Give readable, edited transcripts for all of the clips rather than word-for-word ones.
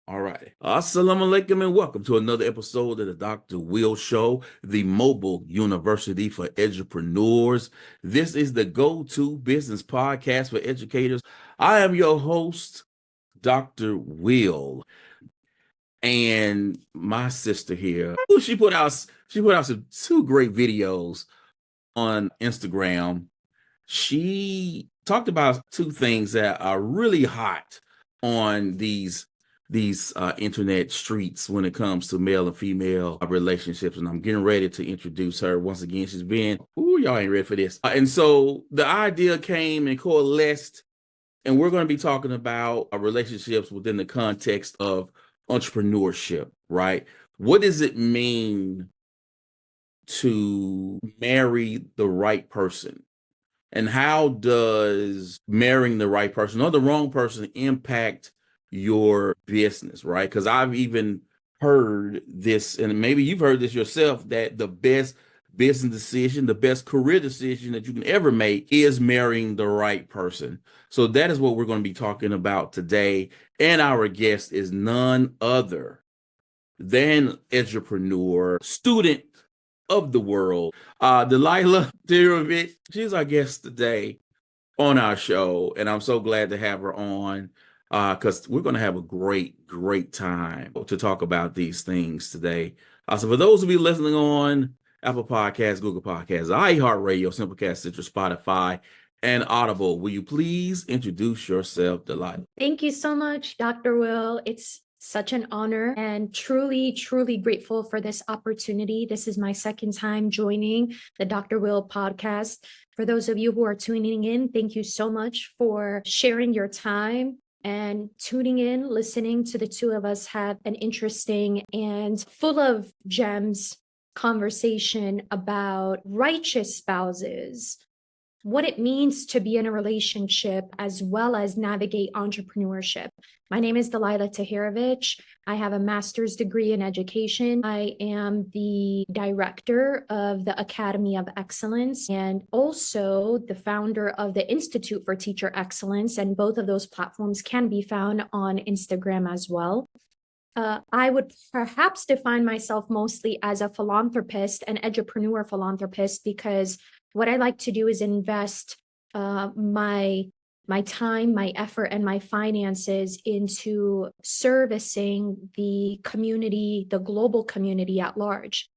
All right. Assalamu alaikum and welcome to another episode of the Dr. Will Show, the mobile university for entrepreneurs. This is the go-to business podcast for educators. I am your host, Dr. Will, and my sister here. She put out some two great videos on Instagram. She talked about two things that are really hot on these internet streets when it comes to male and female relationships, and I'm getting ready to introduce her once again. She's been, y'all ain't ready for this, and so the idea came and coalesced, and we're going to be talking about relationships within the context of entrepreneurship, right? What does it mean to marry the right person? And how does marrying the right person or the wrong person impact your business, right? Because I've even heard this, and maybe you've heard this yourself, that the best business decision, the best career decision that you can ever make is marrying the right person. So that is what we're going to be talking about today. And our guest is none other than entrepreneur, student of the world, Dalila Tahirovic. She's our guest today on our show, and I'm so glad to have her on because we're going to have a great time to talk about these things today. So for those of you listening on Apple Podcasts, Google Podcasts, iHeartRadio, Simplecast, Citrus, Spotify, and Audible, will you please introduce yourself, Dalila? Thank you so much, Dr. Will. It's such an honor and truly grateful for this opportunity. This is my second time joining the Dr. Will podcast. For those of you who are tuning in, thank you so much for sharing your time and tuning in, listening to the two of us have an interesting and full of gems conversation about righteous spouses, what it means to be in a relationship, as well as navigate entrepreneurship. My name is Dalila Tahirovic. I have a master's degree in education. I am the director of the Academy of Excellence and also the founder of the Institute for Teacher Excellence. And both of those platforms can be found on Instagram as well. I would perhaps define myself mostly as a philanthropist, an entrepreneur philanthropist, because what I like to do is invest my time, my effort, and my finances into servicing the community, the global community at large.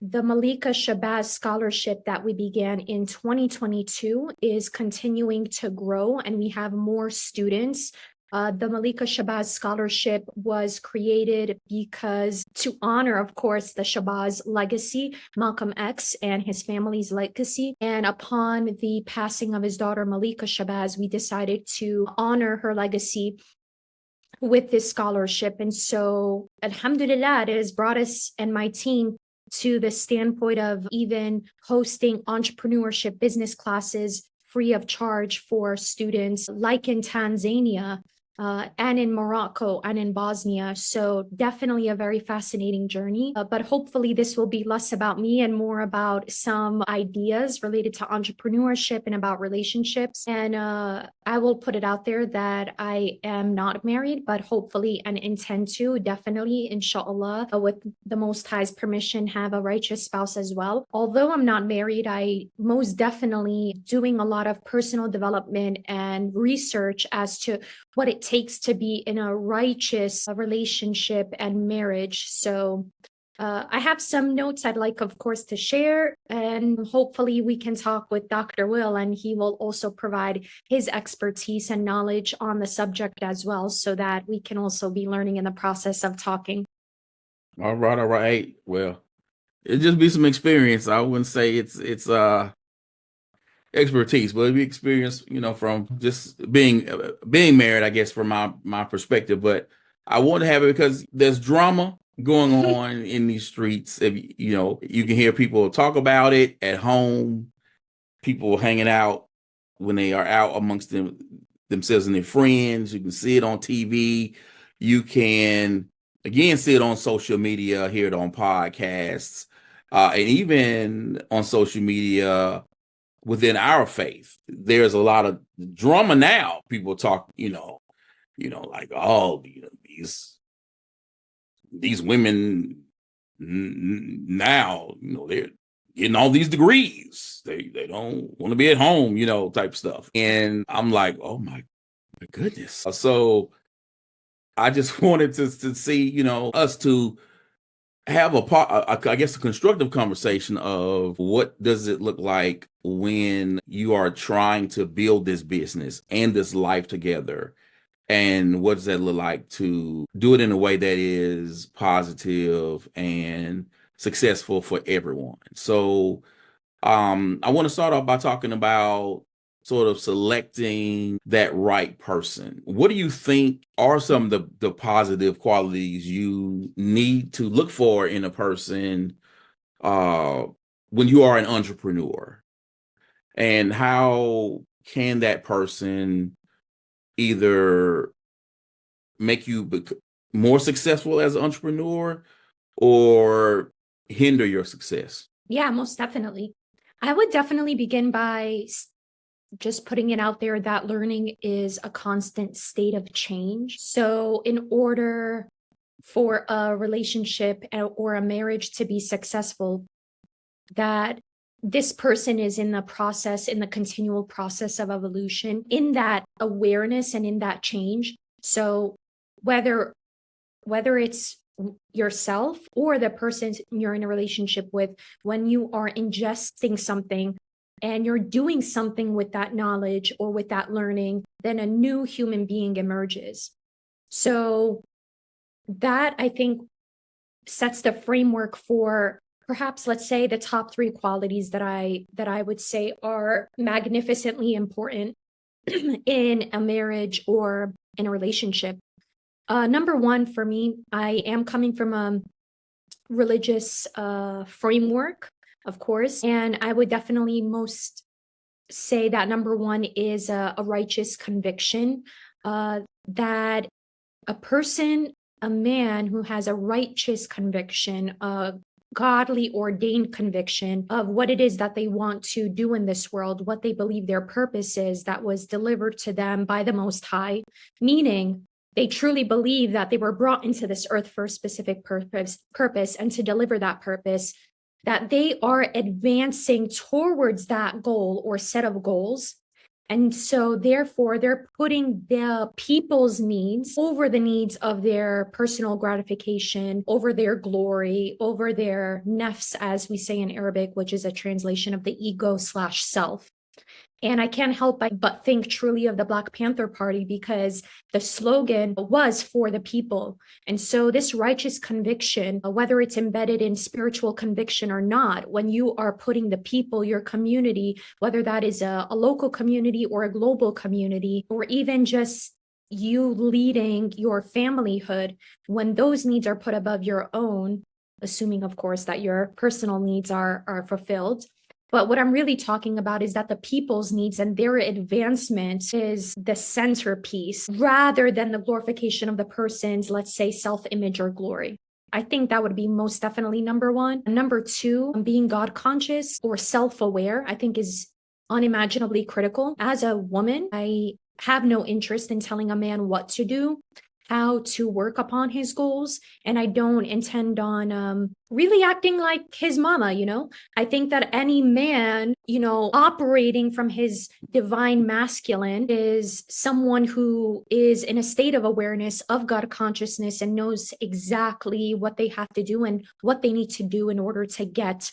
The Malika Shabazz Scholarship that we began in 2022 is continuing to grow, and we have more students. The Malika Shabazz Scholarship was created because to honor, of course, the Shabazz legacy, Malcolm X and his family's legacy. And upon the passing of his daughter, Malika Shabazz, we decided to honor her legacy with this scholarship. And so, alhamdulillah, it has brought us and my team to the standpoint of even hosting entrepreneurship business classes free of charge for students, like in Tanzania, and in Morocco and in Bosnia. So definitely a very fascinating journey, but hopefully this will be less about me and more about some ideas related to entrepreneurship and about relationships. And I will put it out there that I am not married, but hopefully and intend to definitely, inshallah, with the Most High's permission, have a righteous spouse as well. Although I'm not married, I most definitely doing a lot of personal development and research as to what it takes to be in a righteous relationship and marriage. So I have some notes I'd like, of course, to share, and hopefully we can talk with Dr. Will, and he will also provide his expertise and knowledge on the subject as well, so that we can also be learning in the process of talking. All right. Well, it'd just be some experience. I wouldn't say it's expertise, but it'd be experience, from just being married, I guess, from my perspective. But I want to have it because there's drama going on in these streets. If you can hear people talk about it at home, people hanging out when they are out amongst themselves and their friends. You can see it on TV. You can again see it on social media, hear it on podcasts, and even on social media within our faith. There's a lot of drama now. People talk, like, these these women now, they're getting all these degrees. They don't want to be at home, type stuff. And I'm like, oh my goodness. So I just wanted to see, us to have I guess a constructive conversation of what does it look like when you are trying to build this business and this life together, and what does that look like to do it in a way that is positive and successful for everyone. So I want to start off by talking about sort of selecting that right person. What do you think are some of the positive qualities you need to look for in a person uh, when you are an entrepreneur? And how can that person either make you more successful as an entrepreneur or hinder your success? Yeah, most definitely. I would definitely begin by just putting it out there that learning is a constant state of change. So, in order for a relationship or a marriage to be successful, that this person is in the continual process of evolution, in that awareness and in that change. So, whether it's yourself or the person you're in a relationship with, when you are ingesting something and you're doing something with that knowledge or with that learning, then a new human being emerges. So that, I think, sets the framework for perhaps, let's say, the top 3 qualities that I would say are magnificently important in a marriage or in a relationship. Number 1 for me, I am coming from a religious framework, of course, and I would definitely most say that number 1 is a righteous conviction, that a man who has a righteous conviction, a godly ordained conviction of what it is that they want to do in this world, what they believe their purpose is, that was delivered to them by the Most High, meaning they truly believe that they were brought into this earth for a specific purpose, and to deliver that purpose, that they are advancing towards that goal or set of goals. And so therefore, they're putting the people's needs over the needs of their personal gratification, over their glory, over their nafs, as we say in Arabic, which is a translation of the ego/self. And I can't help but think truly of the Black Panther Party, because the slogan was for the people. And so this righteous conviction, whether it's embedded in spiritual conviction or not, when you are putting the people, your community, whether that is a local community or a global community, or even just you leading your familyhood, when those needs are put above your own, assuming, of course, that your personal needs are fulfilled. But what I'm really talking about is that the people's needs and their advancement is the centerpiece, rather than the glorification of the person's, let's say, self-image or glory. I think that would be most definitely number 1. Number 2, being God conscious or self-aware, I think is unimaginably critical. As a woman, I have no interest in telling a man what to do, how to work upon his goals, and I don't intend on really acting like his mama. I think that any man, operating from his divine masculine, is someone who is in a state of awareness of God consciousness and knows exactly what they have to do and what they need to do in order to get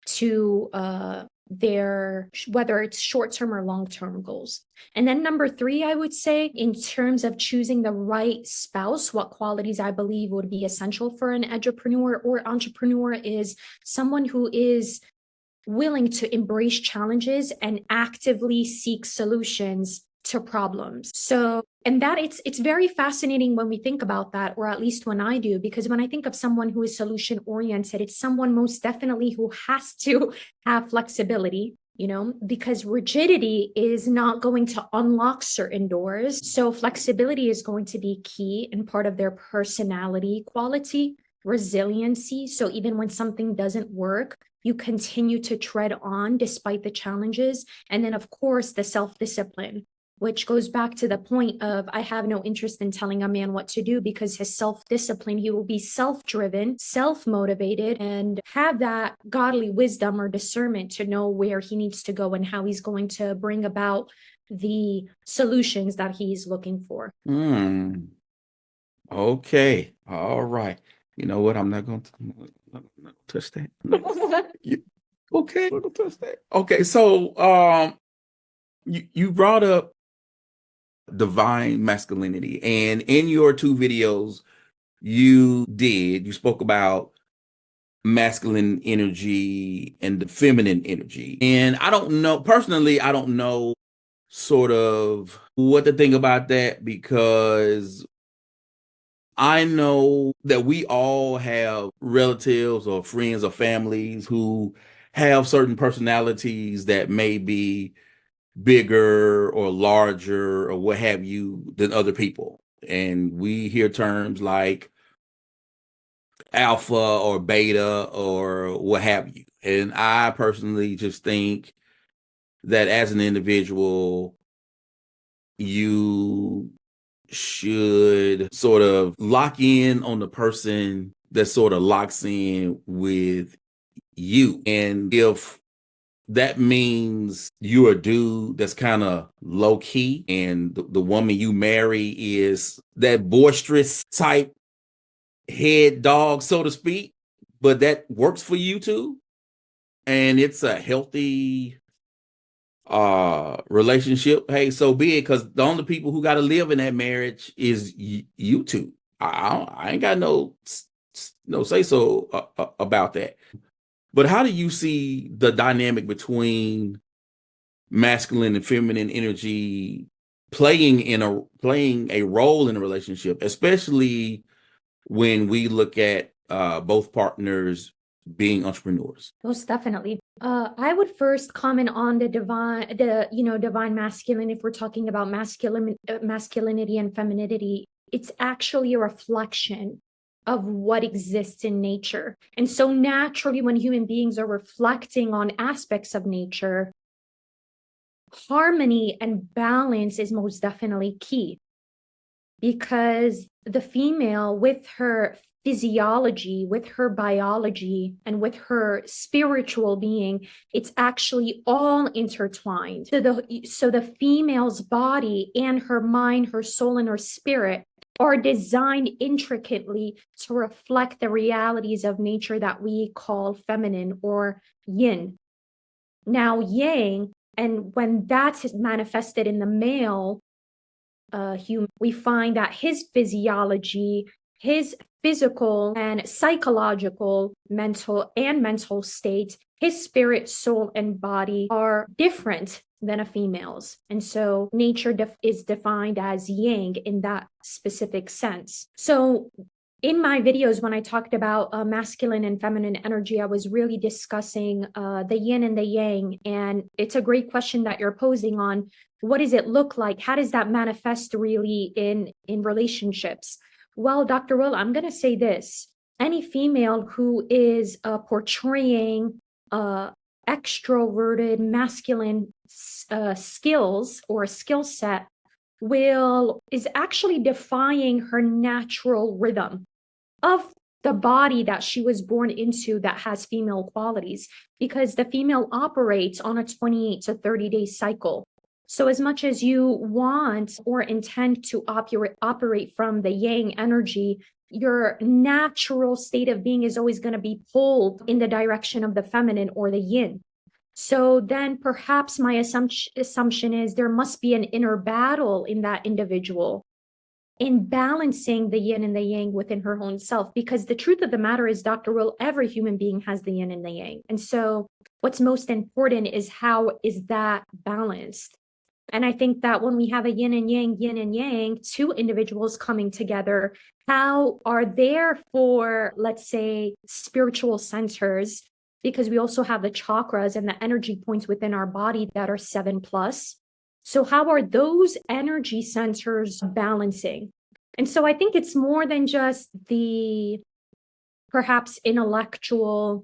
to their, whether it's short-term or long-term goals. And then number 3, I would say, in terms of choosing the right spouse, what qualities I believe would be essential for an edupreneur or entrepreneur is someone who is willing to embrace challenges and actively seek solutions to problems. So, and that it's very fascinating when we think about that, or at least when I do, because when I think of someone who is solution oriented, it's someone most definitely who has to have flexibility, because rigidity is not going to unlock certain doors. So flexibility is going to be key and part of their personality quality, resiliency. So even when something doesn't work, you continue to tread on despite the challenges. And then, of course, the self-discipline. which goes back to the point of I have no interest in telling a man what to do, because his self-discipline, he will be self-driven, self-motivated, and have that godly wisdom or discernment to know where he needs to go and how he's going to bring about the solutions that he's looking for. Okay. All right. You know what? I'm not going to touch that. Okay. I'm not gonna touch that. Okay. So, you brought up divine masculinity, and in your two videos, you spoke about masculine energy and the feminine energy. And I don't know, personally, I don't know sort of what to think about that, because I know that we all have relatives or friends or families who have certain personalities that may be bigger or larger or what have you than other people. And we hear terms like alpha or beta or what have you. And I personally just think that as an individual, you should sort of lock in on the person that sort of locks in with you. And if that means you're a dude that's kind of low key, and the woman you marry is that boisterous type head dog, so to speak, but that works for you too, and it's a healthy relationship, hey, so be it, because the only people who got to live in that marriage is you two. I ain't got no say so about that. But how do you see the dynamic between masculine and feminine energy playing a role in a relationship, especially when we look at both partners being entrepreneurs? Most definitely. I would first comment on divine masculine. If we're talking about masculinity and femininity, it's actually a reflection of what exists in nature. And so naturally, when human beings are reflecting on aspects of nature, harmony and balance is most definitely key, because the female, with her physiology, with her biology, and with her spiritual being, it's actually all intertwined. So the female's body and her mind, her soul, and her spirit are designed intricately to reflect the realities of nature that we call feminine or yin. Now, yang, and when that's manifested in the male human, we find that his physiology, his physical and psychological, mental state, his spirit, soul, and body are different than a female's. And so nature is defined as yang in that specific sense. So in my videos, when I talked about masculine and feminine energy, I was really discussing the yin and the yang. And it's a great question that you're posing on what does it look like? How does that manifest really in relationships? Well, Dr. Will, I'm going to say this. Any female who is portraying extroverted masculine skills or a skill set is actually defying her natural rhythm of the body that she was born into that has female qualities, because the female operates on a 28 to 30-day cycle. So as much as you want or intend to operate from the yang energy, your natural state of being is always going to be pulled in the direction of the feminine or the yin. So then perhaps my assumption is there must be an inner battle in that individual in balancing the yin and the yang within her own self. Because the truth of the matter is, Dr. Will, every human being has the yin and the yang. And so what's most important is how is that balanced? And I think that when we have a yin and yang, two individuals coming together, how are there for, let's say, spiritual centers, because we also have the chakras and the energy points within our body that are 7+. So how are those energy centers balancing? And so I think it's more than just the perhaps intellectual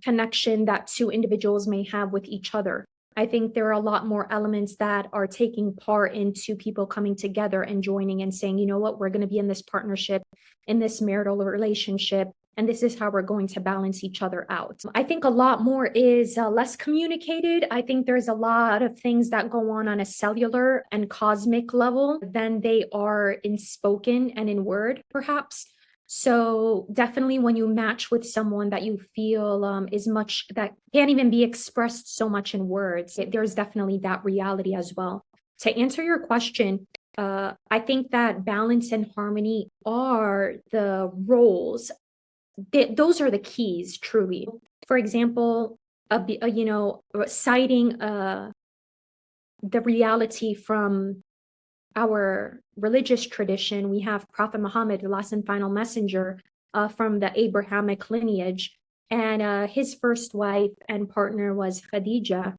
connection that two individuals may have with each other. I think there are a lot more elements that are taking part into people coming together and joining and saying, you know what, we're going to be in this partnership, in this marital relationship, and this is how we're going to balance each other out. I think a lot more is less communicated. I think there's a lot of things that go on a cellular and cosmic level than they are in spoken and in word, perhaps. So definitely when you match with someone that you feel is much that can't even be expressed so much in words, there's definitely that reality as well. To answer your question, I think that balance and harmony are the roles. Those are the keys, truly. For example, citing the reality from our religious tradition, we have Prophet Muhammad, the last and final messenger from the Abrahamic lineage. And his first wife and partner was Khadija.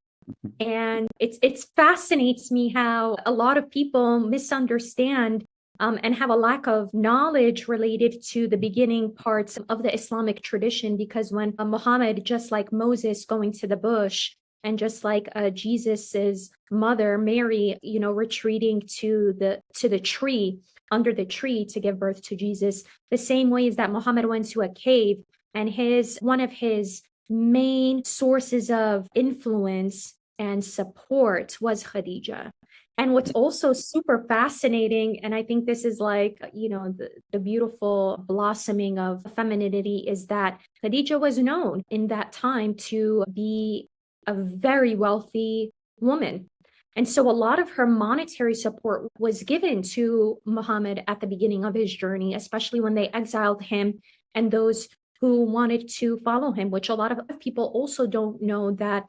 And it fascinates me how a lot of people misunderstand and have a lack of knowledge related to the beginning parts of the Islamic tradition, because when Muhammad, just like Moses going to the bush, and just like Jesus's mother Mary, retreating to the tree, under the tree to give birth to Jesus, the same way is that Muhammad went to a cave, and one of his main sources of influence and support was Khadija. And what's also super fascinating, and I think this is like, the beautiful blossoming of femininity, is that Khadija was known in that time to be a very wealthy woman. And so a lot of her monetary support was given to Muhammad at the beginning of his journey, especially when they exiled him and those who wanted to follow him, which a lot of people also don't know, that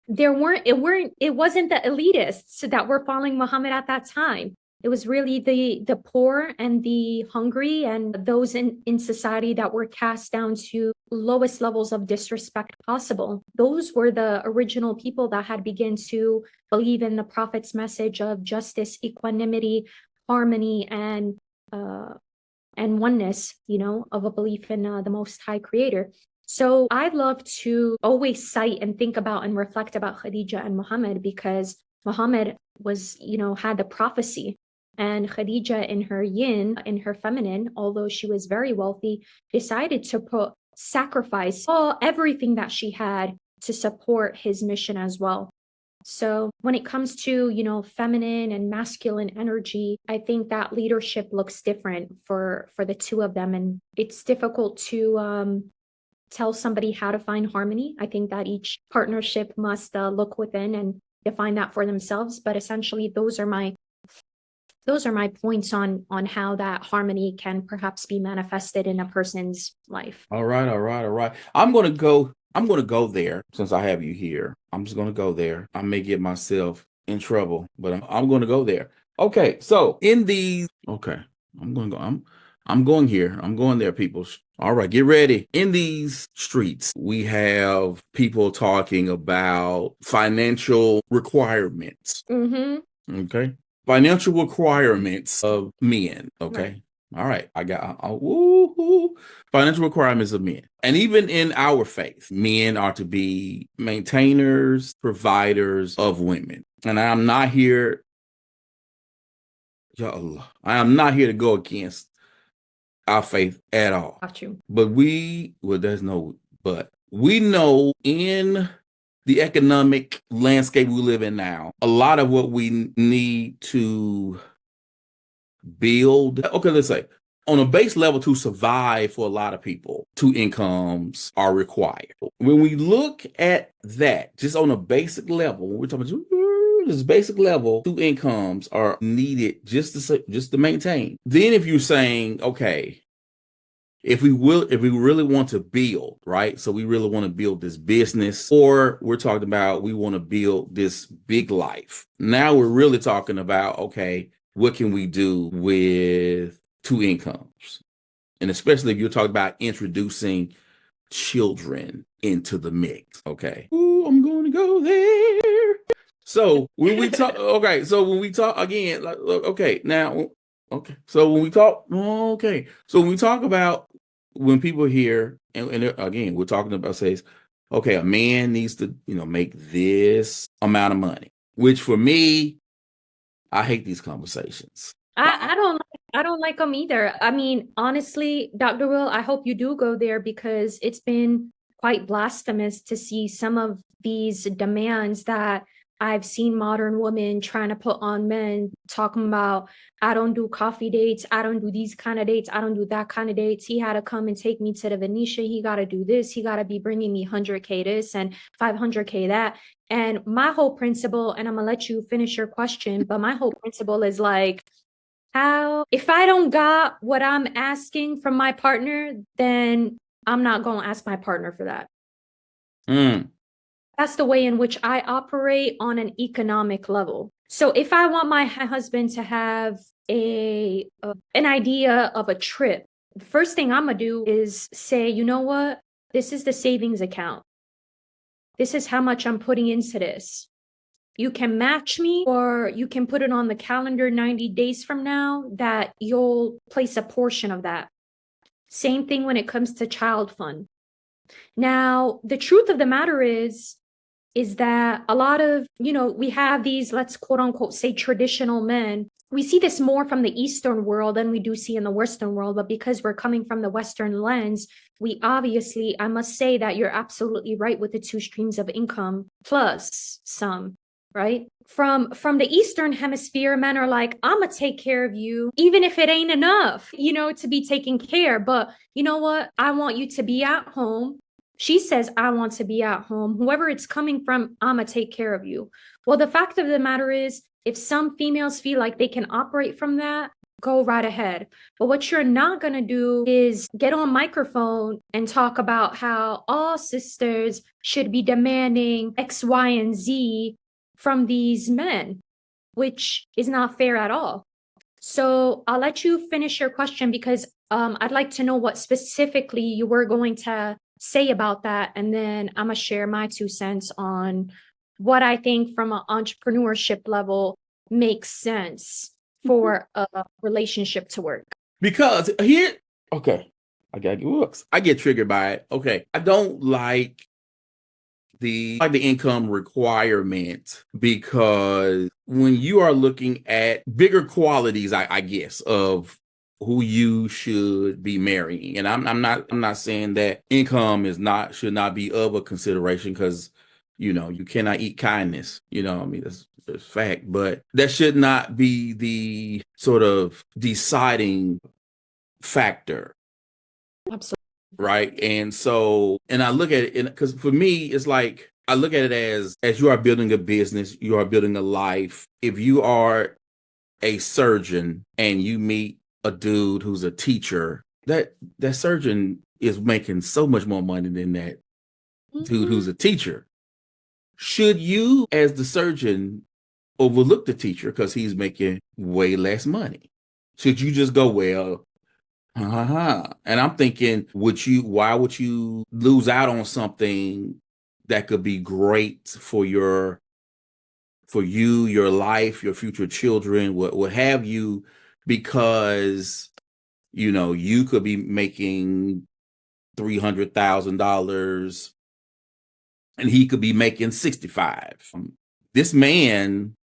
it wasn't the elitists that were following Muhammad at that time. It was really the poor and the hungry and those in society that were cast down to lowest levels of disrespect possible. Those were the original people that had begun to believe in the Prophet's message of justice, equanimity, harmony, and oneness, of a belief in the Most High Creator. So I love to always cite and think about and reflect about Khadija and Muhammad, because Muhammad was, had the prophecy, and Khadija in her yin, in her feminine, although she was very wealthy, decided to sacrifice everything that she had to support his mission as well. So when it comes to, feminine and masculine energy, I think that leadership looks different for the two of them. And it's difficult to tell somebody how to find harmony. I think that each partnership must look within and define that for themselves. But essentially, those are my points on how that harmony can perhaps be manifested in a person's life. All right. I'm gonna go there since I have you here. I'm just gonna go there. I may get myself in trouble, but I'm gonna go there. Okay, so I'm going here. I'm going there, people. All right, get ready. In these streets, we have people talking about financial requirements. Mm-hmm. Okay. Financial requirements of men. Okay. Right. All right. I got financial requirements of men. And even in our faith, men are to be maintainers, providers of women. And I'm not here, Ya Allah, I am not here to go against our faith at all. Got you. But we know in the economic landscape we live in now, a lot of what we need to build, okay, let's say on a base level to survive for a lot of people, two incomes are required. When we look at that, just on a basic level, when we're talking about this basic level, two incomes are needed just to maintain. Then if you're saying, okay, if we really want to build, right? So we really want to build this business, or we're talking about we want to build this big life. Now we're really talking about, okay, what can we do with two incomes? And especially if you're talking about introducing children into the mix. Okay. Ooh, I'm going to go there. So when we talk, okay. So when we talk again, like, okay, now, okay. So when we talk, okay. So when we talk about, when people hear, and again, we're talking about, says, okay, a man needs to, make this amount of money, which for me, I hate these conversations. I don't like them either. I mean, honestly, Dr. Will, I hope you do go there because it's been quite blasphemous to see some of these demands that I've seen modern women trying to put on men, talking about, I don't do coffee dates, I don't do these kind of dates, I don't do that kind of dates. He had to come and take me to the Venetia. He got to do this. He got to be bringing me 100K this and 500K that. And my whole principle, and I'm gonna let you finish your question, but my whole principle is like, how, if I don't got what I'm asking from my partner, then I'm not gonna ask my partner for that. That's the way in which I operate on an economic level. So if I want my husband to have an idea of a trip, the first thing I'm gonna do is say, you know what? This is the savings account. This is how much I'm putting into this. You can match me, or you can put it on the calendar 90 days from now that you'll place a portion of that. Same thing when it comes to child fund. Now, the truth of the matter is that a lot of, we have these, let's quote unquote say traditional men. We see this more from the Eastern world than we do see in the Western world, but because we're coming from the Western lens, we obviously, I must say that you're absolutely right with the two streams of income plus some, right? From the Eastern hemisphere, men are like, I'm gonna take care of you, even if it ain't enough, to be taken care. But you know what? I want you to be at home. She says, I want to be at home. Whoever it's coming from, I'm gonna take care of you. Well, the fact of the matter is, if some females feel like they can operate from that, go right ahead. But what you're not going to do is get on microphone and talk about how all sisters should be demanding X, Y, and Z from these men, which is not fair at all. So I'll let you finish your question because I'd like to know what specifically you were going to say about that. And then I'm going to share my 2 cents on what I think from an entrepreneurship level makes sense for a relationship to work. Because okay, I get triggered by it. Okay, I don't like the income requirement because when you are looking at bigger qualities, I guess, of who you should be marrying, and I'm not saying that income should not be of a consideration because you cannot eat kindness. I mean that's fact, but that should not be the sort of deciding factor. Absolutely. Right. And so, and I look at it because for me, it's like, I look at it as you are building a business, you are building a life. If you are a surgeon and you meet a dude who's a teacher, that surgeon is making so much more money than that dude who's a teacher. Should you, as the surgeon, overlook the teacher because he's making way less money? Should you just go, well, and I'm thinking, why would you lose out on something that could be great for you, your life, your future children, what have you, because you could be making $300,000 and he could be making 65. This man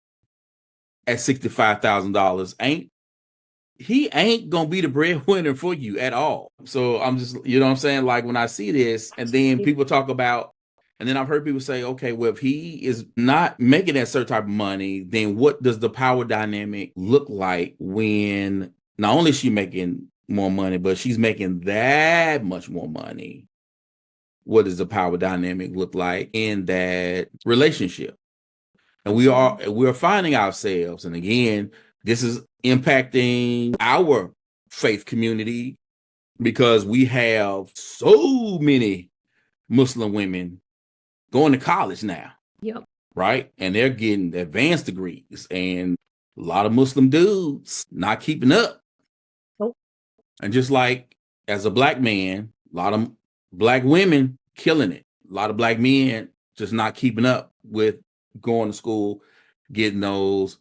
at $65,000 ain't gonna be the breadwinner for you at all. So I'm just, what I'm saying? Like when I see this, and then people talk about, and then I've heard people say, okay, well, if he is not making that certain type of money, then what does the power dynamic look like when not only is she making more money, but she's making that much more money? What does the power dynamic look like in that relationship? And we're finding ourselves, and again, this is impacting our faith community because we have so many Muslim women going to college now. Yep. Right? And they're getting advanced degrees, and a lot of Muslim dudes not keeping up. Nope. And just like as a black man, a lot of black women killing it. A lot of black men just not keeping up with going to school, getting those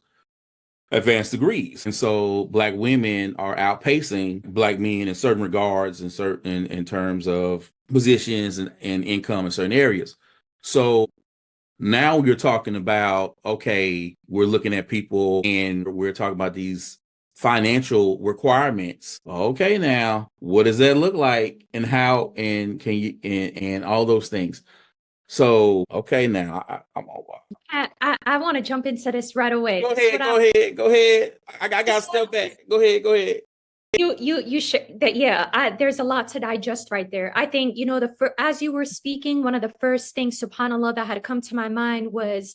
advanced degrees. And so black women are outpacing black men in certain regards, in terms of positions and income in certain areas. So now you're talking about, okay, we're looking at people and we're talking about these financial requirements. Okay, now what does that look like and how and can you and all those things. So, okay, now I'm all. I want to jump into this right away. Go This is ahead, what go ahead, go ahead. I got to step back. Go ahead, go ahead. you should that yeah there's a lot to digest right there. I think as you were speaking, one of the first things, subhanallah, that had come to my mind was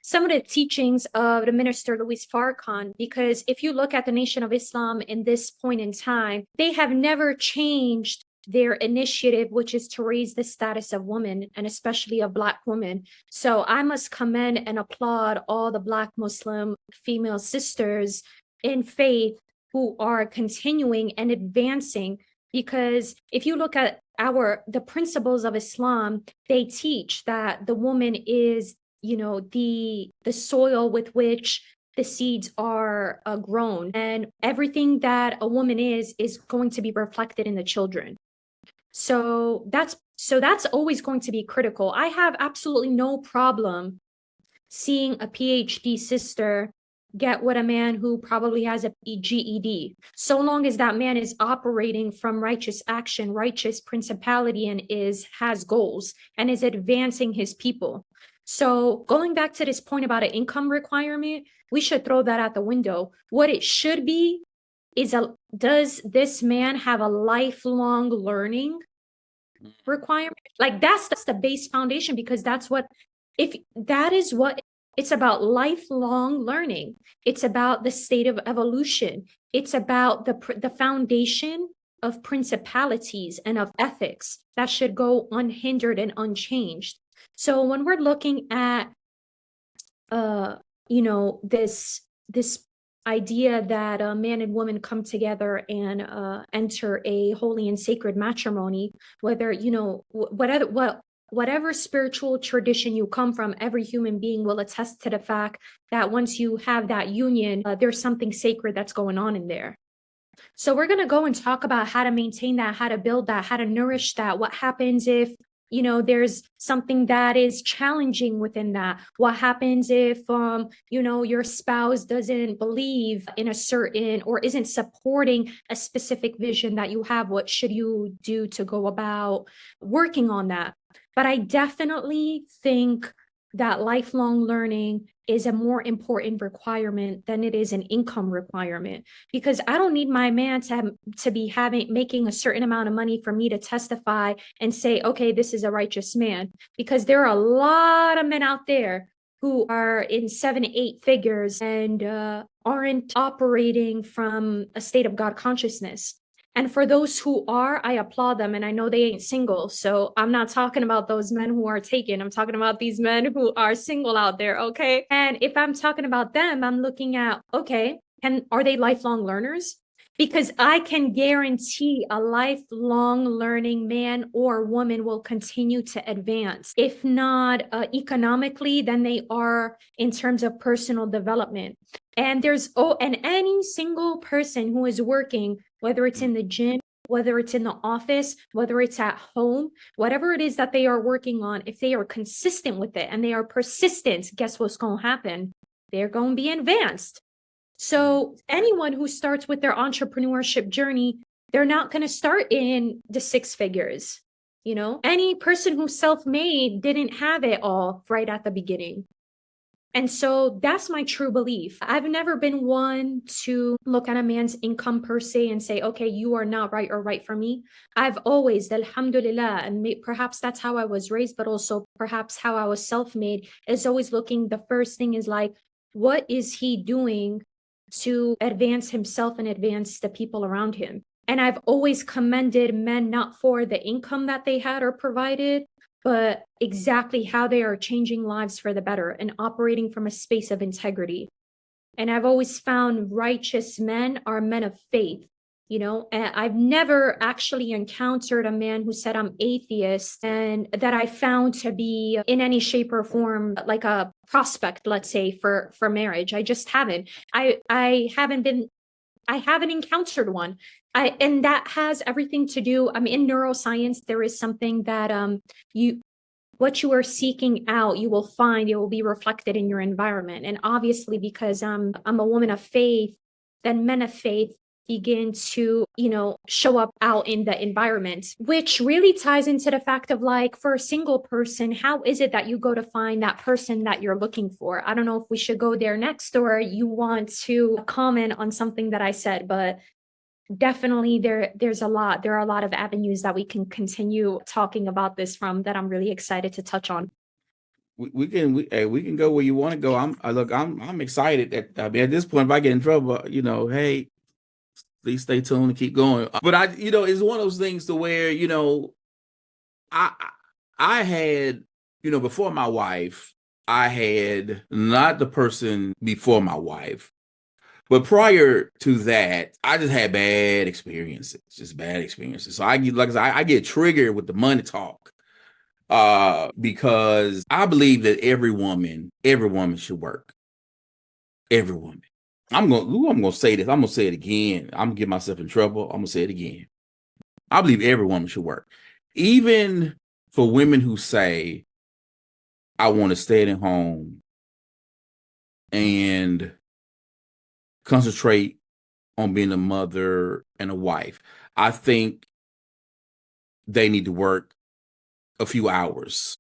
some of the teachings of the minister Louis Farrakhan, because if you look at the Nation of Islam in this point in time, they have never changed their initiative, which is to raise the status of women and especially of Black women. So I must commend and applaud all the Black Muslim female sisters in faith who are continuing and advancing, because if you look at the principles of Islam, they teach that the woman is the soil with which the seeds are grown, and everything that a woman is going to be reflected in the children. So that's always going to be critical. I have absolutely no problem seeing a PhD sister get with a man who probably has a GED, so long as that man is operating from righteous action, righteous principality, and has goals and is advancing his people. So going back to this point about an income requirement, we should throw that out the window. What it should be is does this man have a lifelong learning requirement? Like that's the base foundation, because if that is what it's about, lifelong learning. It's about the state of evolution. It's about the foundation of principalities and of ethics that should go unhindered and unchanged. So when we're looking at this idea that a man and woman come together and enter a holy and sacred matrimony, whether whatever spiritual tradition you come from, every human being will attest to the fact that once you have that union, there's something sacred that's going on in there. So we're going to go and talk about how to maintain that, how to build that, how to nourish that. What happens if there's something that is challenging within that? What happens if your spouse doesn't believe in a certain, or isn't supporting a specific vision that you have? What should you do to go about working on that? But I definitely think that lifelong learning is a more important requirement than it is an income requirement, because I don't need my man to be making a certain amount of money for me to testify and say, okay, this is a righteous man, because there are a lot of men out there who are in 7, 8 figures and aren't operating from a state of God consciousness. And for those who are, I applaud them. And I know they ain't single. So I'm not talking about those men who are taken. I'm talking about these men who are single out there. Okay. And if I'm talking about them, I'm looking at, okay, are they lifelong learners? Because I can guarantee a lifelong learning man or woman will continue to advance. If not economically, then they are in terms of personal development. And and any single person who is working, whether it's in the gym, whether it's in the office, whether it's at home, whatever it is that they are working on, if they are consistent with it and they are persistent, guess what's going to happen? They're going to be advanced. So anyone who starts with their entrepreneurship journey, they're not going to start in the 6 figures. Any person who's self-made didn't have it all right at the beginning. And so that's my true belief. I've never been one to look at a man's income per se and say, okay, you are not right or right for me. I've always, alhamdulillah, and perhaps that's how I was raised, but also perhaps how I was self-made, is always looking, the first thing is like, what is he doing to advance himself and advance the people around him? And I've always commended men not for the income that they had or provided, but exactly how they are changing lives for the better and operating from a space of integrity. And I've always found righteous men are men of faith. And I've never actually encountered a man who said, I'm atheist, and that I found to be in any shape or form like a prospect, let's say, for marriage. I just haven't. I haven't encountered one. And that has everything to do, I mean, in neuroscience, there is something that you what you are seeking out, you will find it will be reflected in your environment. And obviously, because I'm a woman of faith, then men of faith begin to, show up out in the environment, which really ties into the fact of like, for a single person, how is it that you go to find that person that you're looking for? I don't know if we should go there next, or you want to comment on something that I said, but definitely there are a lot of avenues that we can continue talking about this from, that I'm really excited to touch on. We can go where you want to go. I'm excited that, I mean, at this point, if I get in trouble, hey, please stay tuned and keep going. But it's one of those things to where, I I had, before my wife, I had not the person before my wife. But prior to that, I just had bad experiences, just bad experiences. So I get triggered with the money talk, because I believe that every woman should work. Every woman. I'm gonna say this. I'm gonna say it again. I'm gonna get myself in trouble. I'm gonna say it again. I believe every woman should work, even for women who say, "I want to stay at home and concentrate on being a mother and a wife." I think they need to work a few hours.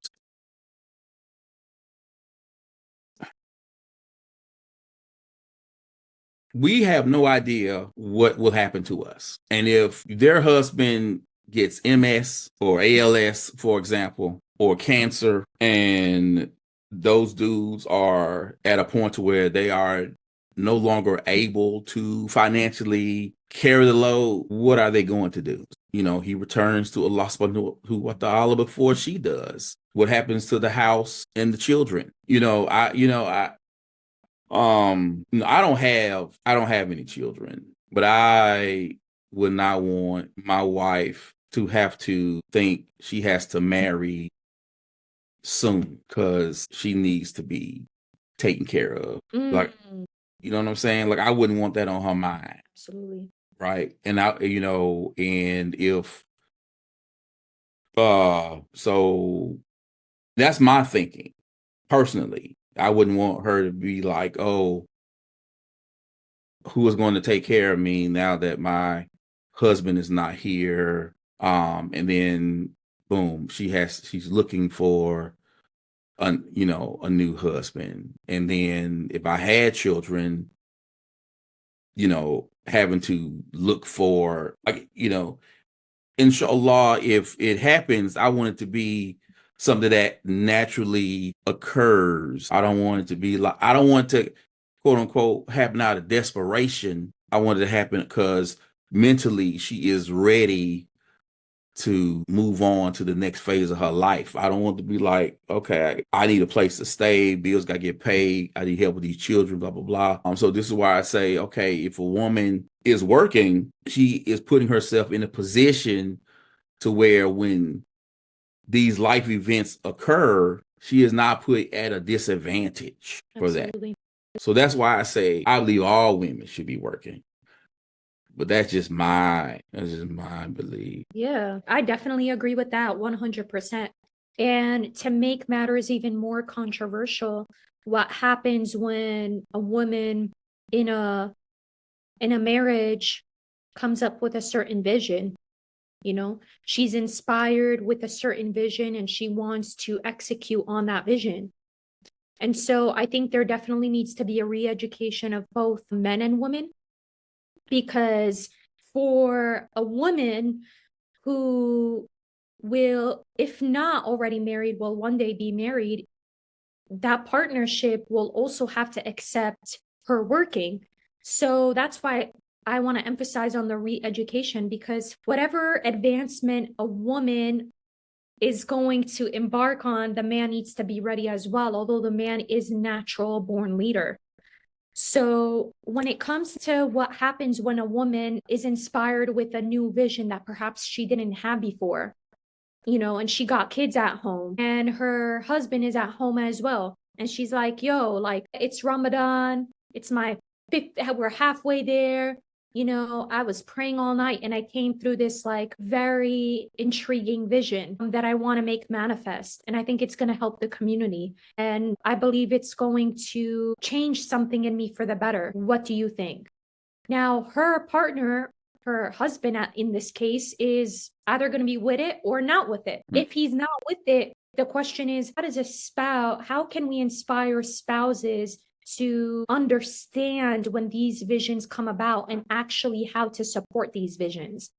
We have no idea what will happen to us. And if their husband gets MS or ALS, for example, or cancer, and those dudes are at a point to where they are no longer able to financially carry the load, what are they going to do? He returns to Allah subhanahu wa ta'ala before she does. What happens to the house and the children? I don't have any children, but I would not want my wife to have to think she has to marry soon because she needs to be taken care of. Like, you know what I'm saying? Like, I wouldn't want that on her mind. Absolutely. Right. And and if so that's my thinking personally. I wouldn't want her to be like, oh, who is going to take care of me now that my husband is not here? And then boom, she's looking for a new husband. And then if I had children, having to look for, like, inshallah, if it happens, I want it to be something that naturally occurs. I don't want it to be like, I don't want to, quote unquote, happen out of desperation. I want it to happen because mentally she is ready to move on to the next phase of her life. I don't want to be like, okay, I need a place to stay, bills got to get paid, I need help with these children, blah, blah, blah. So this is why I say, okay, if a woman is working, she is putting herself in a position to where when these life events occur, she is not put at a disadvantage for Absolutely. that. So that's why I say I believe all women should be working. But that's just my belief. Yeah, I definitely agree with that 100%. And to make matters even more controversial, what happens when a woman in a marriage comes up with a certain vision? She's inspired with a certain vision and she wants to execute on that vision. And so I think there definitely needs to be a re-education of both men and women, because for a woman who will, if not already married, will one day be married, that partnership will also have to accept her working. So that's why I want to emphasize on the re-education, because whatever advancement a woman is going to embark on, the man needs to be ready as well, although the man is natural born leader. So when it comes to what happens when a woman is inspired with a new vision that perhaps she didn't have before, and she got kids at home and her husband is at home as well. And she's like, yo, like, it's Ramadan, it's my fifth, we're halfway there. I was praying all night and I came through this like very intriguing vision that I want to make manifest. And I think it's going to help the community. And I believe it's going to change something in me for the better. What do you think? Now, her partner, her husband in this case, is either going to be with it or not with it. If he's not with it, the question is, how can we inspire spouses to understand when these visions come about and actually how to support these visions?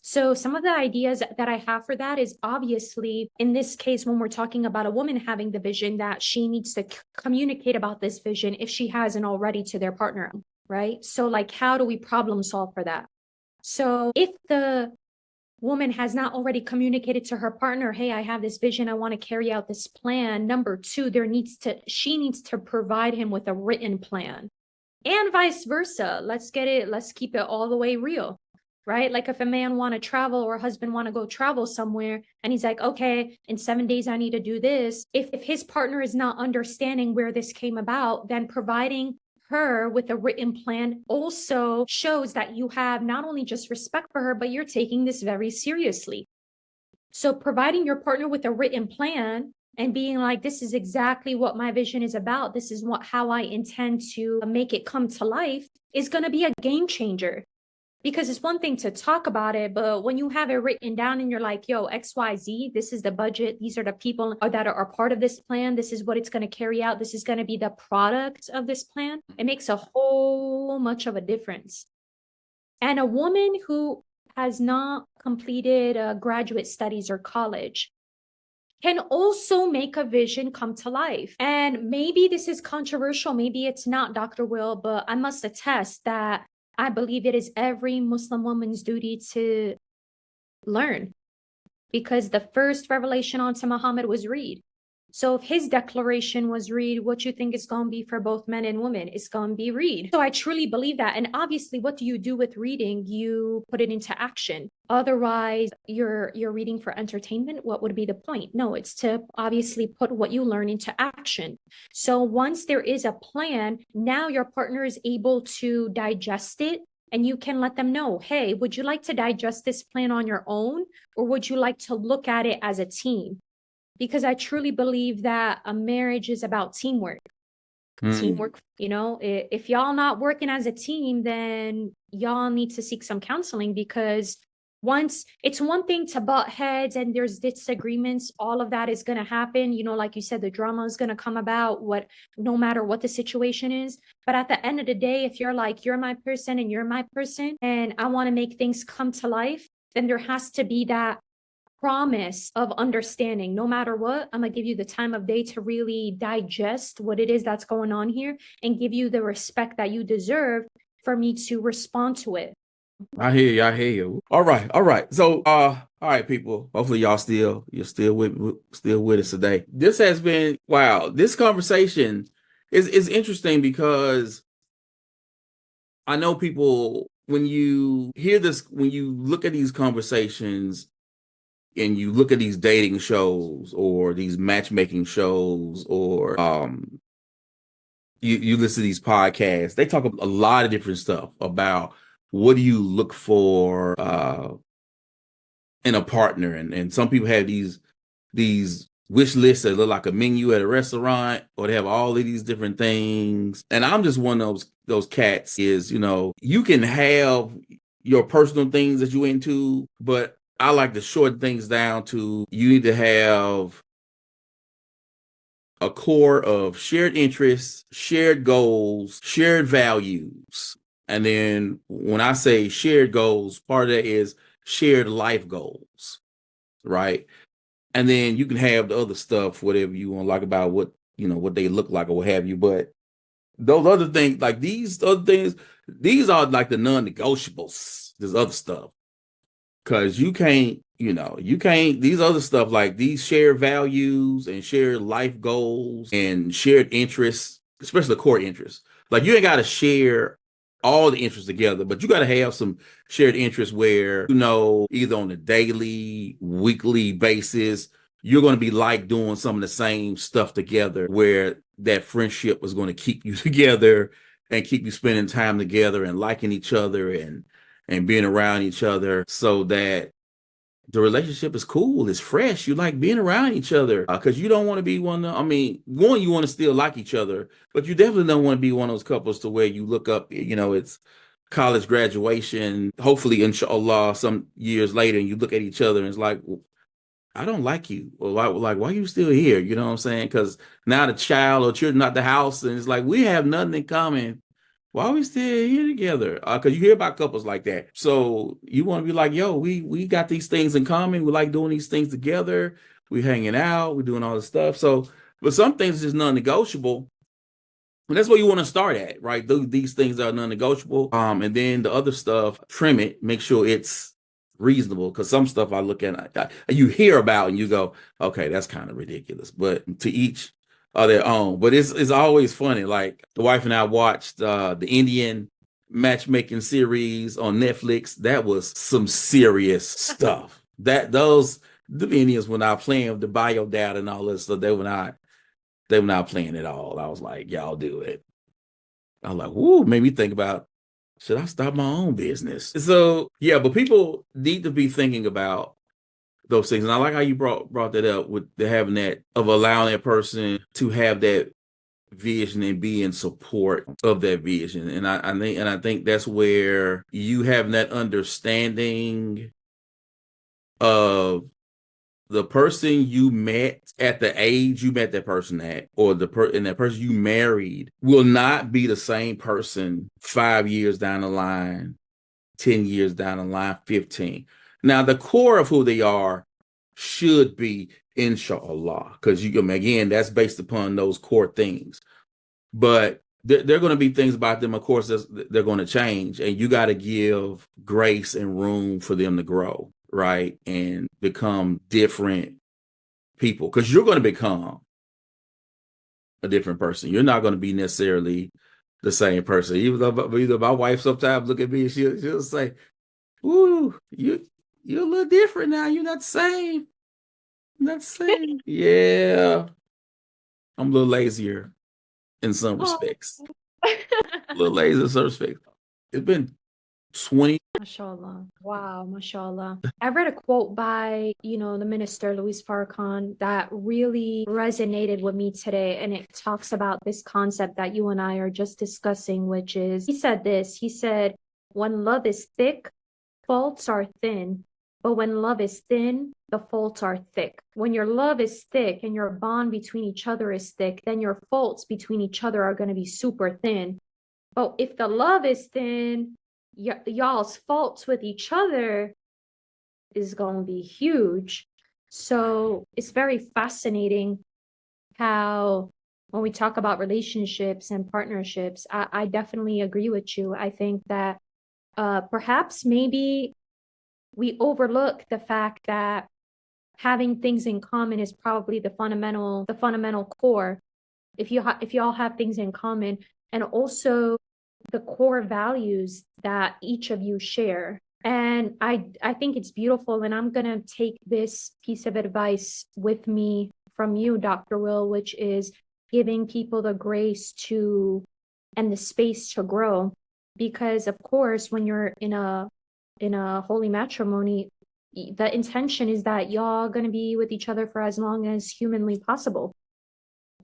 So some of the ideas that I have for that is obviously in this case, when we're talking about a woman having the vision, that she needs to communicate about this vision if she hasn't already to their partner, right? So like, how do we problem solve for that? So if the woman has not already communicated to her partner, hey, I have this vision, I want to carry out this plan. Number two, she needs to provide him with a written plan, and vice versa. Let's keep it all the way real, right? Like if a man want to travel or a husband want to go travel somewhere and he's like, okay, in 7 days, I need to do this. If his partner is not understanding where this came about, then providing her with a written plan also shows that you have not only just respect for her, but you're taking this very seriously. So providing your partner with a written plan and being like, this is exactly what my vision is about, this is how I intend to make it come to life, is going to be a game changer. Because it's one thing to talk about it, but when you have it written down and you're like, yo, XYZ, this is the budget, these are the people that are part of this plan, this is what it's going to carry out, this is going to be the product of this plan, it makes a whole much of a difference. And a woman who has not completed graduate studies or college can also make a vision come to life. And maybe this is controversial, maybe it's not, Dr. Will, but I must attest that I believe it is every Muslim woman's duty to learn, because the first revelation onto Muhammad was read. So if his declaration was read, what you think it's going to be for both men and women? It's going to be read. So I truly believe that. And obviously, what do you do with reading? You put it into action. Otherwise, you're reading for entertainment. What would be the point? No, it's to obviously put what you learn into action. So once there is a plan, now your partner is able to digest it. And you can let them know, hey, would you like to digest this plan on your own? Or would you like to look at it as a team? Because I truly believe that a marriage is about teamwork. Teamwork, if y'all not working as a team, then y'all need to seek some counseling, because once it's one thing to butt heads and there's disagreements, all of that is going to happen. Like you said, the drama is going to come about no matter what the situation is. But at the end of the day, if you're like, you're my person and you're my person, and I want to make things come to life, then there has to be that promise of understanding. No matter what, I'm gonna give you the time of day to really digest what it is that's going on here and give you the respect that you deserve for me to respond to it. I hear you. All right. So, all right, people. Hopefully, you're still with us today. This has been wow. This conversation is interesting, because I know people, when you hear this, when you look at these conversations and you look at these dating shows or these matchmaking shows, or you listen to these podcasts, they talk a lot of different stuff about what do you look for in a partner, and some people have these wish lists that look like a menu at a restaurant, or they have all of these different things. And I'm just one of those cats. Is you can have your personal things that you into, but I like to shorten things down to, you need to have a core of shared interests, shared goals, shared values. And then when I say shared goals, part of that is shared life goals, right? And then you can have the other stuff, whatever you want, like about what they look like or what have you. But those other things, like these other things, these are like the non-negotiables. There's other stuff. Because you can't, these other stuff, like these shared values and shared life goals and shared interests, especially core interests. Like, you ain't got to share all the interests together, but you got to have some shared interests where, either on a daily, weekly basis, you're going to be like doing some of the same stuff together, where that friendship is going to keep you together and keep you spending time together and liking each other and being around each other, so that the relationship is cool, it's fresh. You like being around each other, because you don't want to be one of, I mean, one, you want to still like each other, but you definitely don't want to be one of those couples to where you look up, it's college graduation, hopefully, inshallah, some years later, and you look at each other and it's like, I don't like you. Or like, why are you still here? You know what I'm saying? Because now the child or children out the house, and it's like, we have nothing in common. Why are we still here together? Because you hear about couples like that. So you want to be like, yo, we got these things in common. We like doing these things together. We hanging out. We're doing all this stuff. So, but some things is just non-negotiable. And that's where you want to start at, right? These things are non-negotiable. And then the other stuff, trim it, make sure it's reasonable. Because some stuff I look at, you hear about and you go, okay, that's kind of ridiculous. But to each are their own. But it's always funny. Like the wife and I watched the Indian matchmaking series on Netflix. That was some serious stuff. The Indians were not playing with the bio data and all this stuff. They were not playing at all. I was like, y'all do it. I was like, whoo, made me think about, should I start my own business? So yeah, but people need to be thinking about those things. And I like how you brought that up with the having that of allowing that person to have that vision and be in support of that vision. And I think that's where you have that understanding of the person you met at the age you met that person at, or and that person you married will not be the same person 5 years down the line, 10 years down the line, 15. Now, the core of who they are should be, inshallah, because again, that's based upon those core things. But there are going to be things about them, of course, they're going to change, and you got to give grace and room for them to grow, right, and become different people, because you're going to become a different person. You're not going to be necessarily the same person. Either my wife sometimes look at me and she'll say, "Ooh, you're a little different now. You're not the same. Not the same." Yeah, I'm a little lazier in some Oh. respects. A little lazy in some respects. It's been 20. Mashallah. Wow, mashallah. I read a quote by, the minister, Louis Farrakhan, that really resonated with me today. And it talks about this concept that you and I are just discussing, which is, he said this, he said, when love is thick, faults are thin. But when love is thin, the faults are thick. When your love is thick and your bond between each other is thick, then your faults between each other are going to be super thin. But if the love is thin, y'all's faults with each other is going to be huge. So it's very fascinating how when we talk about relationships and partnerships, I definitely agree with you. I think that perhaps maybe we overlook the fact that having things in common is probably the fundamental core. If you all have things in common, and also the core values that each of you share. And I think it's beautiful. And I'm going to take this piece of advice with me from you, Dr. Will, which is giving people the grace to and the space to grow. Because of course, when you're in a holy matrimony, the intention is that y'all going to be with each other for as long as humanly possible.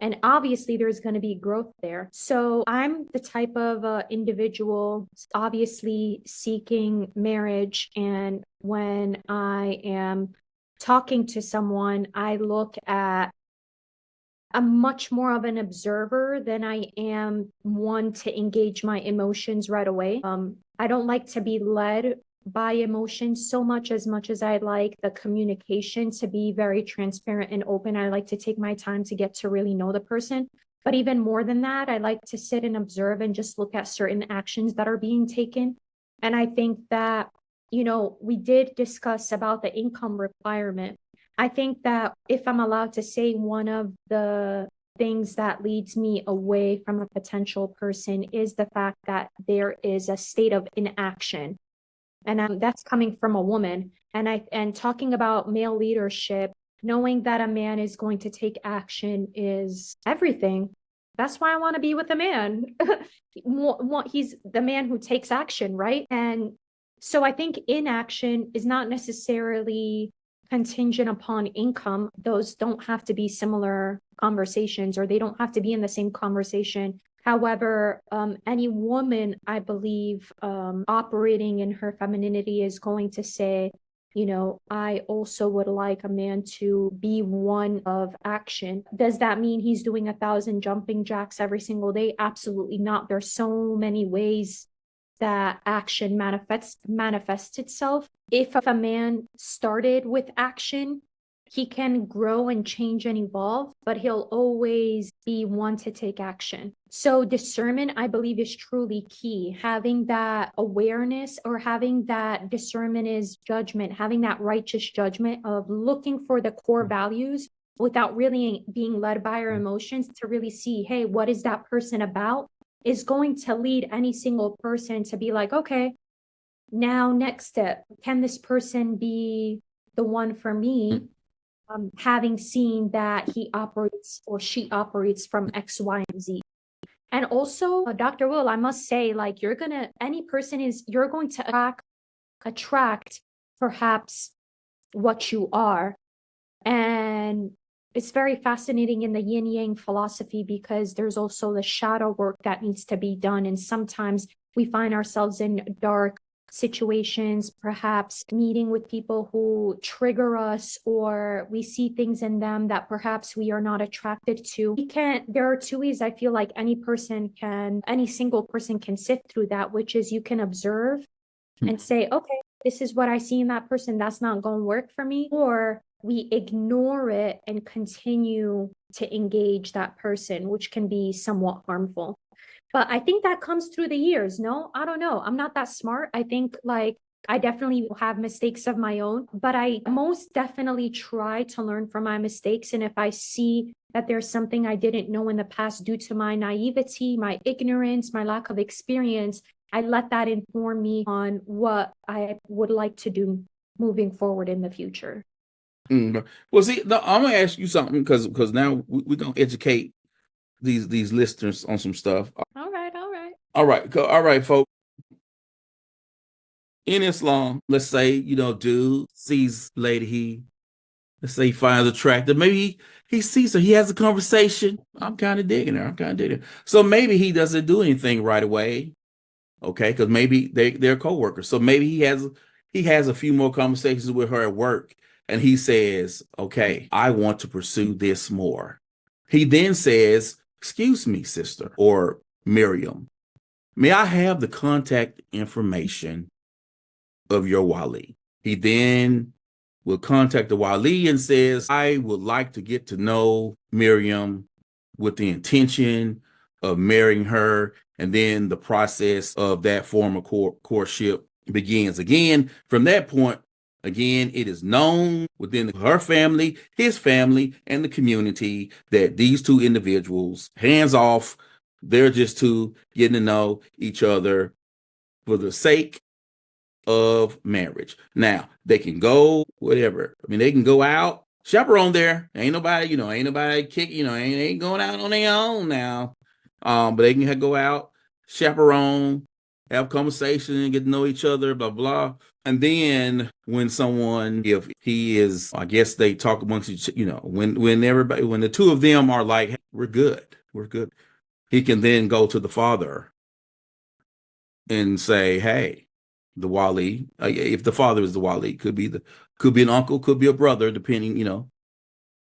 And obviously, there's going to be growth there. So I'm the type of individual, obviously seeking marriage. And when I am talking to someone, I look at, I'm much more of an observer than I am one to engage my emotions right away. I don't like to be led by emotions so much as I like the communication to be very transparent and open. I like to take my time to get to really know the person. But even more than that, I like to sit and observe and just look at certain actions that are being taken. And I think that, we did discuss about the income requirement. I think that if I'm allowed to say, one of the things that leads me away from a potential person is the fact that there is a state of inaction. And that's coming from a woman. And talking about male leadership, knowing that a man is going to take action is everything. That's why I want to be with a man. He's the man who takes action, right? And so I think inaction is not necessarily contingent upon income. Those don't have to be similar conversations, or they don't have to be in the same conversation. However, any woman, I believe, operating in her femininity is going to say, I also would like a man to be one of action. Does that mean he's doing 1,000 jumping jacks every single day? Absolutely not. There's so many ways that action manifests itself. If a man started with action, he can grow and change and evolve, but he'll always be one to take action. So discernment, I believe, is truly key. Having that awareness, or having that discernment is judgment, having that righteous judgment of looking for the core values without really being led by our emotions to really see, hey, what is that person about? Is going to lead any single person to be like, okay, now next step, can this person be the one for me? Having seen that he operates or she operates from X, Y, and Z. And also, Dr. Will, I must say, like, you're going to attract perhaps what you are. And it's very fascinating in the yin yang philosophy, because there's also the shadow work that needs to be done. And sometimes we find ourselves in dark situations, perhaps meeting with people who trigger us, or we see things in them that perhaps we are not attracted to. There are two ways I feel like any single person can sift through that, which is you can observe and say, okay, this is what I see in that person. That's not going to work for me. Or we ignore it and continue to engage that person, which can be somewhat harmful. But I think that comes through the years. No, I don't know. I'm not that smart. I think like I definitely have mistakes of my own, but I most definitely try to learn from my mistakes. And if I see that there's something I didn't know in the past due to my naivety, my ignorance, my lack of experience, I let that inform me on what I would like to do moving forward in the future. Well, see, no, I'm gonna ask you something, because now we're gonna educate these listeners on some stuff. All right, all right. All right, folks. In Islam, let's say, dude sees lady, let's say he finds attractive. Maybe he sees her, he has a conversation. I'm kind of digging her. So maybe he doesn't do anything right away. Okay, because maybe they're co-workers. So maybe he has a few more conversations with her at work, and he says, okay, I want to pursue this more. He then says, excuse me, sister, or Miriam, may I have the contact information of your wali? He then will contact the wali and says, I would like to get to know Miriam with the intention of marrying her. And then the process of that form of courtship begins. Again, from that point, again, it is known within her family, his family, and the community that these two individuals, hands off, they're just two getting to know each other for the sake of marriage. Now, they can go whatever. I mean, they can go out, chaperone there. Ain't nobody kick, ain't going out on their own now. But they can go out, chaperone, have conversation, get to know each other, blah, blah. And then when if he is, I guess they talk amongst each, when the two of them are like, hey, we're good. He can then go to the father and say, hey, the wali, if the father is the wali, could be an uncle, could be a brother, depending,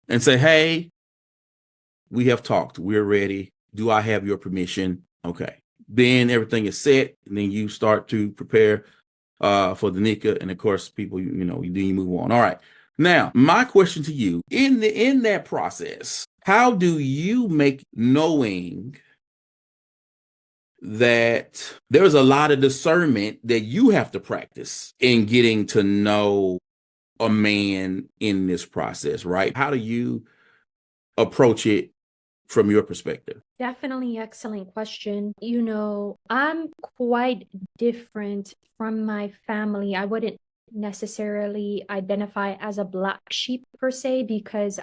and say, hey, we have talked, we're ready. Do I have your permission? Okay. Then everything is set, and then you start to prepare for the nikah, and of course, people, then you move on. All right. Now, my question to you, in that process, how do you make knowing that there's a lot of discernment that you have to practice in getting to know a man in this process, right? How do you approach it from your perspective? Definitely excellent question. I'm quite different from my family. I wouldn't necessarily identify as a black sheep per se, because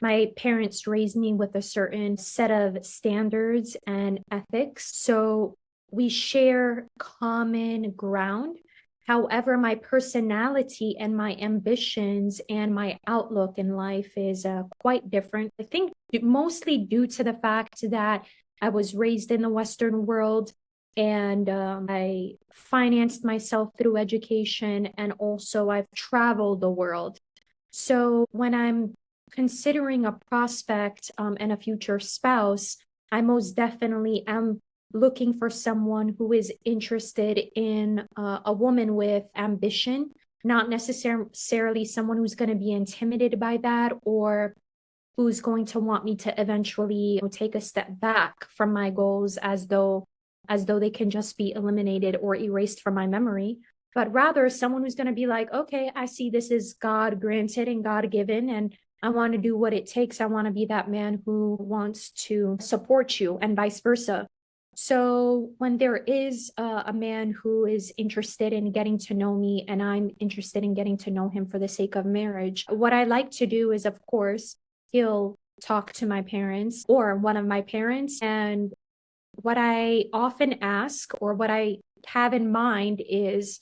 my parents raised me with a certain set of standards and ethics. So we share common ground. However, my personality and my ambitions and my outlook in life is quite different. I think mostly due to the fact that I was raised in the Western world, and I financed myself through education, and also I've traveled the world. So when I'm considering a prospect and a future spouse, I most definitely am looking for someone who is interested in a woman with ambition, not necessarily someone who's going to be intimidated by that, or who's going to want me to eventually take a step back from my goals, as though they can just be eliminated or erased from my memory, but rather someone who's going to be like, okay, I see this is God granted and God given, and I want to do what it takes. I want to be that man who wants to support you, and vice versa. So when there is a man who is interested in getting to know me, and I'm interested in getting to know him for the sake of marriage, what I like to do is, of course, he'll talk to my parents or one of my parents. And what I often ask, or what I have in mind, is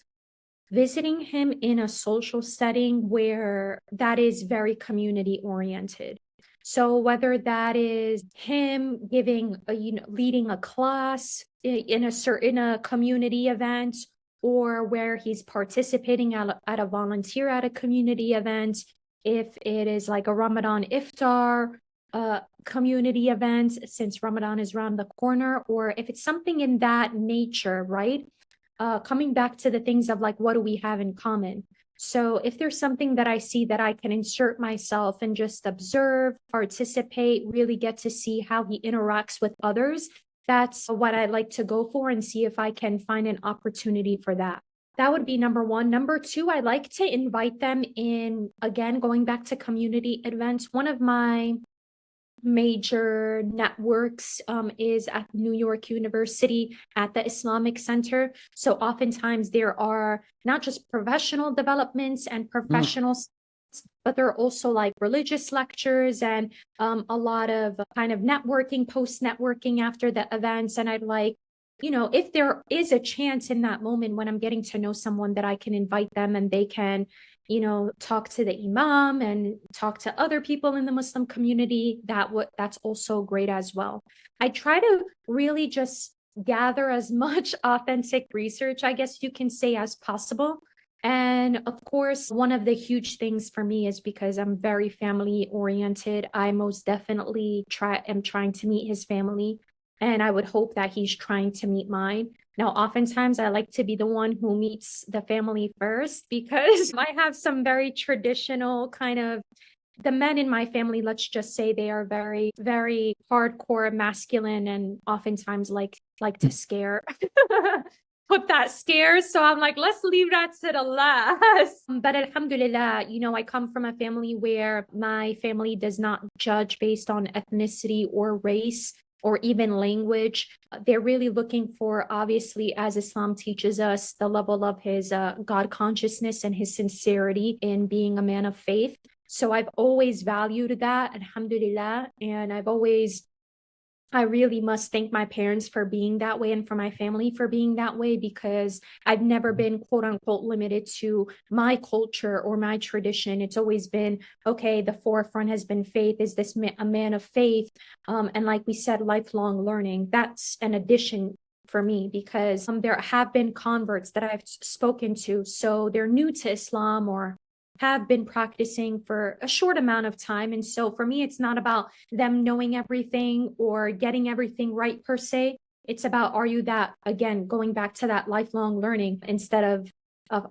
visiting him in a social setting where that is very community oriented. So whether that is him giving leading a class in a community event, or where he's participating at a volunteer at a community event, if it is like a Ramadan iftar community event, since Ramadan is around the corner, or if it's something in that nature, right? Coming back to the things of like, what do we have in common? So if there's something that I see that I can insert myself and just observe, participate, really get to see how he interacts with others, that's what I like to go for, and see if I can find an opportunity for that. That would be number one. Number two, I like to invite them in, again, going back to community events. One of my major networks is at New York University at the Islamic Center. So oftentimes there are not just professional developments and professionals, but there are also like religious lectures and a lot of kind of networking, post networking after the events. And I'd like, if there is a chance in that moment when I'm getting to know someone, that I can invite them and they can, talk to the imam and talk to other people in the Muslim community, that's also great as well. I try to really just gather as much authentic research, I guess you can say, as possible. And of course, one of the huge things for me is because I'm very family oriented. I most definitely am trying to meet his family, and I would hope that he's trying to meet mine. Now, oftentimes I like to be the one who meets the family first, because I have some very traditional kind of, the men in my family, let's just say, they are very, very hardcore masculine, and oftentimes like to scare. Put that scares. So I'm like, let's leave that to the last. But alhamdulillah, I come from a family where my family does not judge based on ethnicity or race or even language. They're really looking for, obviously, as Islam teaches us, the level of his God consciousness and his sincerity in being a man of faith. So I've always valued that, alhamdulillah. And I really must thank my parents for being that way, and for my family for being that way, because I've never been, quote unquote, limited to my culture or my tradition. It's always been, okay, the forefront has been faith. Is this a man of faith? And like we said, lifelong learning. That's an addition for me, because there have been converts that I've spoken to. So they're new to Islam, or have been practicing for a short amount of time. And so for me, it's not about them knowing everything or getting everything right per se. It's about, are you that, again, going back to that lifelong learning, instead of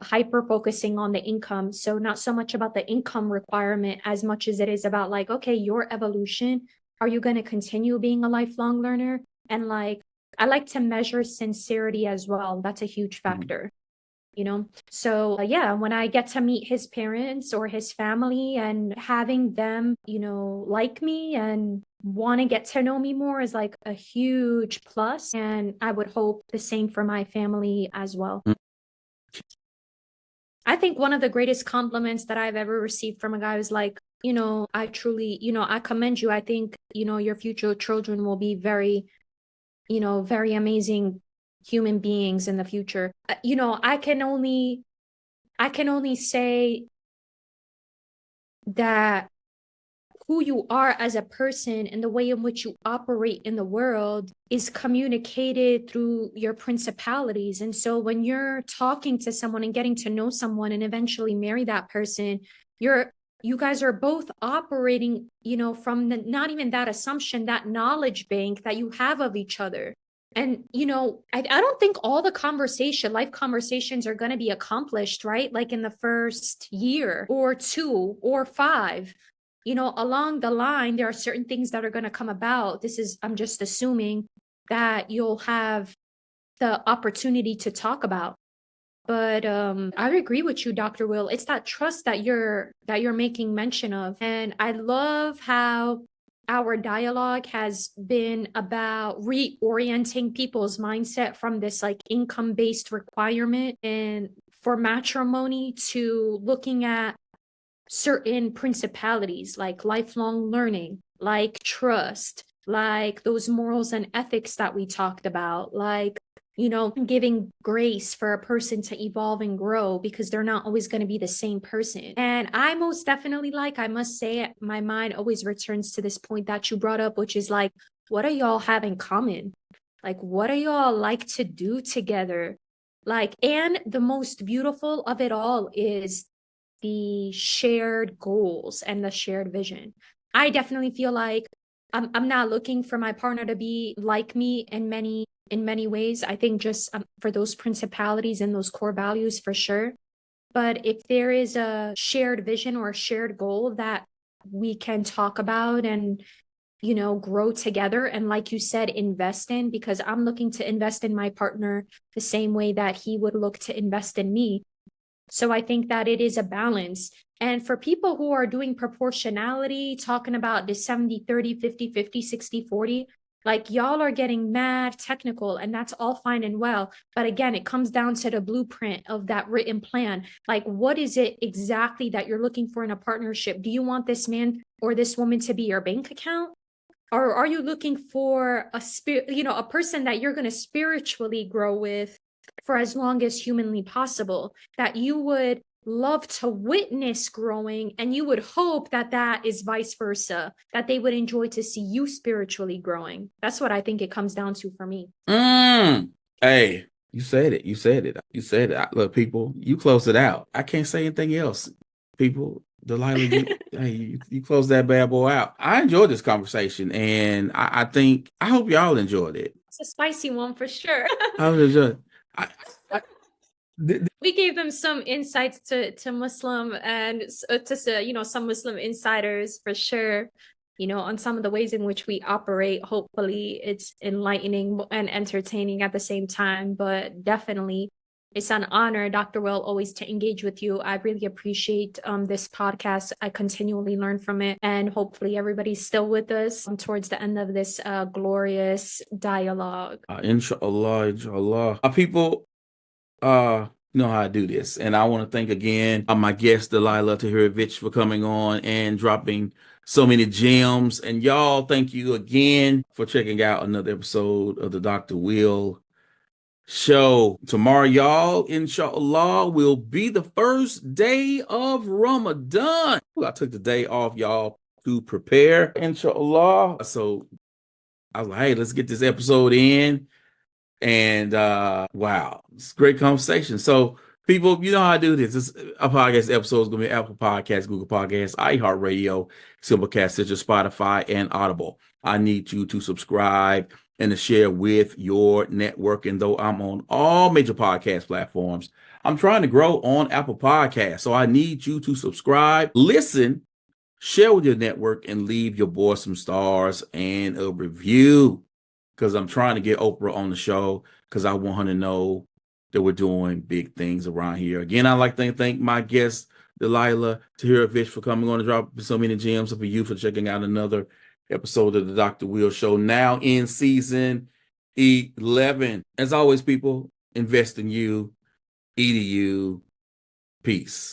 hyper focusing on the income. So not so much about the income requirement as much as it is about like, okay, your evolution. Are you going to continue being a lifelong learner? And like, I like to measure sincerity as well. That's a huge factor. So yeah, when I get to meet his parents or his family, and having them like me and want to get to know me more, is like a huge plus. And I would hope the same for my family as well. I think one of the greatest compliments that I've ever received from a guy was like, I truly, I commend you. I think, your future children will be very, very amazing human beings in the future. I can only say that who you are as a person and the way in which you operate in the world is communicated through your principalities. And so when you're talking to someone and getting to know someone and eventually marry that person, you guys are both operating, from not even that assumption, that knowledge bank that you have of each other. And, I don't think all the life conversations are going to be accomplished, right? Like in the first year or two or five. Along the line, there are certain things that are going to come about. I'm just assuming that you'll have the opportunity to talk about. But I agree with you, Dr. Will. It's that trust that you're making mention of. And I love how our dialogue has been about reorienting people's mindset from this like income-based requirement and for matrimony to looking at certain principalities like lifelong learning, like trust, like those morals and ethics that we talked about, like, giving grace for a person to evolve and grow because they're not always going to be the same person. And I most definitely I must say, my mind always returns to this point that you brought up, which is like, what do y'all have in common? Like, what do y'all like to do together? Like, and the most beautiful of it all is the shared goals and the shared vision. I definitely feel like I'm not looking for my partner to be like me in many ways. I think just for those principalities and those core values for sure. But if there is a shared vision or a shared goal that we can talk about and grow together, and like you said, invest in, because I'm looking to invest in my partner the same way that he would look to invest in me. So I think that it is a balance. And for people who are doing proportionality, talking about the 70-30, 50-50, 60-40, like y'all are getting mad technical, and that's all fine and well. But again, it comes down to the blueprint of that written plan. Like, what is it exactly that you're looking for in a partnership? Do you want this man or this woman to be your bank account? Or are you looking for a person that you're going to spiritually grow with for as long as humanly possible, that you would love to witness growing, and you would hope that that is vice versa, that they would enjoy to see you spiritually growing? That's what I think it comes down to for me. Hey, you said it. You said it. You said it. Look, people, you close it out. I can't say anything else. People, Dalila, you close that bad boy out. I enjoyed this conversation, and I hope y'all enjoyed it. It's a spicy one for sure. I enjoyed. I, I, We gave them some insights to Muslim and to some Muslim insiders for sure, on some of the ways in which we operate. Hopefully it's enlightening and entertaining at the same time, but definitely it's an honor, Dr. Will, always to engage with you. I really appreciate this podcast. I continually learn from it, and hopefully everybody's still with us towards the end of this glorious dialogue. Inshallah, inshallah. People, know how I do this. And I want to thank again my guest, Dalila Tahirovic, for coming on and dropping so many gems. And y'all, thank you again for checking out another episode of the Dr. Will Show. Tomorrow, y'all, inshallah, will be the first day of Ramadan. I took the day off, y'all, to prepare, inshallah. So I was like, hey, let's get this episode in. And wow, it's a great conversation. So, people, you know how I do this. This a podcast episode is going to be Apple Podcasts, Google Podcasts, iHeartRadio, Simplecast, Stitcher, Spotify, and Audible. I need you to subscribe and to share with your network. And though I'm on all major podcast platforms, I'm trying to grow on Apple Podcasts. So I need you to subscribe, listen, share with your network, and leave your boy some stars and a review, because I'm trying to get Oprah on the show, because I want her to know that we're doing big things around here. Again, I'd like to thank my guest, Dalila Tahirovic, for coming on and dropping so many gems, and for you for checking out another episode of the Dr. Will Show, now in season 11. As always, people, invest in you, eat you, Peace.